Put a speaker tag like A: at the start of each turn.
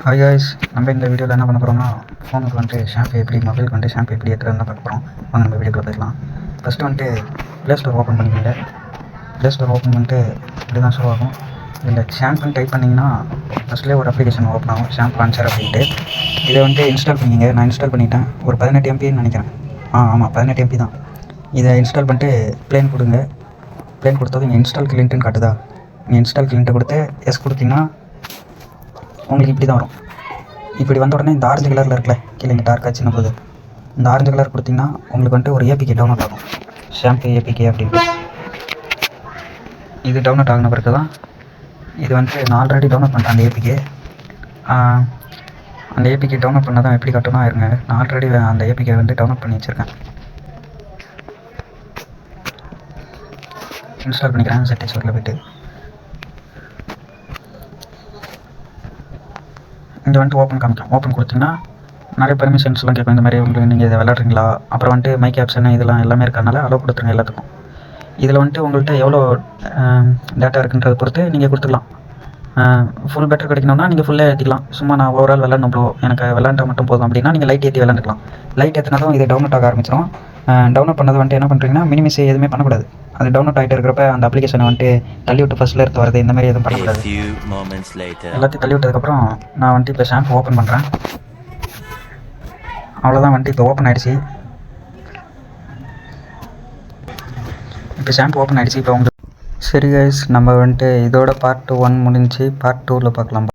A: Hi guys, நம்ம இந்த வீடியோவில் என்ன பண்ண போகிறோம்னா ஃபோனுக்கு வந்துட்டு ஷாம்பு எப்படி, மொபைலுக்கு வந்துட்டு ஷாம்பு எப்படி ஏற்றுறதுன்னு பார்க்க போகிறோம். வாங்க நம்ம வீடியோக்குள்ள போயிடலாம். ஃபஸ்ட்டு வந்துட்டு ப்ளே ஸ்டோர் ஓப்பன் பண்ணிக்கோங்க. ப்ளே ஸ்டோர் ஓப்பன் பண்ணிட்டு இப்படி தான் ஷோ ஆகும். இதில் ஷாம்புன்னு டைப் பண்ணிங்கன்னா ஃபஸ்ட்லேயே ஒரு அப்ளிகேஷன் ஓப்பன் ஆகும், ஷாம்பு லான்ச்சர் அப்படின்ட்டு. இதை வந்துட்டு இன்ஸ்டால் பண்ணிக்கங்க. நான் இன்ஸ்டால் பண்ணிட்டேன். ஒரு 18 MBன்னு நினைக்கிறேன். ஆமாம் 18 MB தான். இதை இன்ஸ்டால் பண்ணிட்டு ப்ளேன் கொடுங்க. ப்ளேன் கொடுத்தது இங்கே இன்ஸ்டால் கிளின்ட்டுன்னு காட்டுதா? நீங்கள் இன்ஸ்டால் கிளின்ட்டை கொடுத்து எஸ் கொடுத்தீங்கன்னா உங்களுக்கு இப்படி தான் வரும். இப்படி வந்த உடனே இந்த ஆரஞ்சு கலரில் இருக்குல்ல, கீழே இங்கே டார்க்காக சின்ன போது இந்த ஆரஞ்சு கலர் கொடுத்திங்கன்னா உங்களுக்கு வந்துட்டு ஒரு ஏபிகே டவுன்லோட் ஆகும், ஷாம்பு ஏபிகே அப்படின்னு. இது டவுன்லோட் ஆகின பிறகு தான் இது வந்துட்டு நான் ஆல்ரெடி டவுன்லோட் பண்ணிட்டேன் அந்த ஏபிகே டவுன்லோட் பண்ண தான் எப்படி காட்டணும் இருங்க. நான் ஆல்ரெடி அந்த ஏபிகே வந்து டவுன்லோட் பண்ணி வச்சுருக்கேன். இன்ஸ்டால் பண்ணிக்கிறேன். செட்டிங்ஸ் வரல போய்ட்டு இங்கே வந்துட்டு ஓப்பன் காமிக்கும். ஓப்பன் கொடுத்திங்கன்னா நிறைய பெர்மிஷன்ஸ்லாம் கேட்கும். இந்த மாதிரி உங்களுக்கு நீங்கள் இதை விளாட்றீங்களா, அப்புறம் வந்துட்டு மைக் ஆப்ஷன் இதெல்லாம் எல்லாமே இருக்கிறனால அலோவ் கொடுத்துருங்க எல்லாத்துக்கும். இதில் வந்துட்டு உங்கள்கிட்ட எவ்வளோ டேட்டா இருக்குன்றதை பொறுத்து நீங்கள் கொடுத்துக்கலாம். ஃபுல் பேட்டரி கிடைக்கணும்னா நீங்கள் ஃபுல்லாக ஏற்றிக்கலாம். சும்மா நான் ஓவரால் விளாட்ணும், எனக்கு விளாண்டா மட்டும் போதும் அப்படின்னா நீங்கள் லைட் ஏற்றி விளாண்டுக்கலாம். லைட் ஏற்றினதும் இது டவுன்லோட் ஆக ஆரம்பிச்சிடும். டவுன்லோட் பண்ணது வந்துட்டு என்ன பண்ணுறீங்கன்னா மினிமிஸ் எதுவுமே பண்ணக்கூடாது. அது டவுன்லோட் ஆகிட்டு இருக்கிறப்ப அந்த அப்ளிகேஷனை வந்துட்டு தள்ளி விட்டு ஃபஸ்ட்டில் எடுத்து வரது இந்த மாதிரி எதுவும் பண்ணக்கூடாது. எல்லாத்தையும் தள்ளி விட்டதுக்கப்புறம் நான் வந்துட்டு இப்போ ஷாம்பு ஓப்பன் பண்ணுறேன். அவ்வளோதான், வந்துட்டு இப்போ ஓப்பன் ஆகிடுச்சு. இப்போ ஷாம்பு ஓப்பன் ஆகிடுச்சு. இப்போ உங்களுக்கு சரி கைஸ், நம்ம வந்துட்டு இதோட பார்ட் 1 முடிஞ்சு பார்ட் 2வில் பார்க்கலாம்.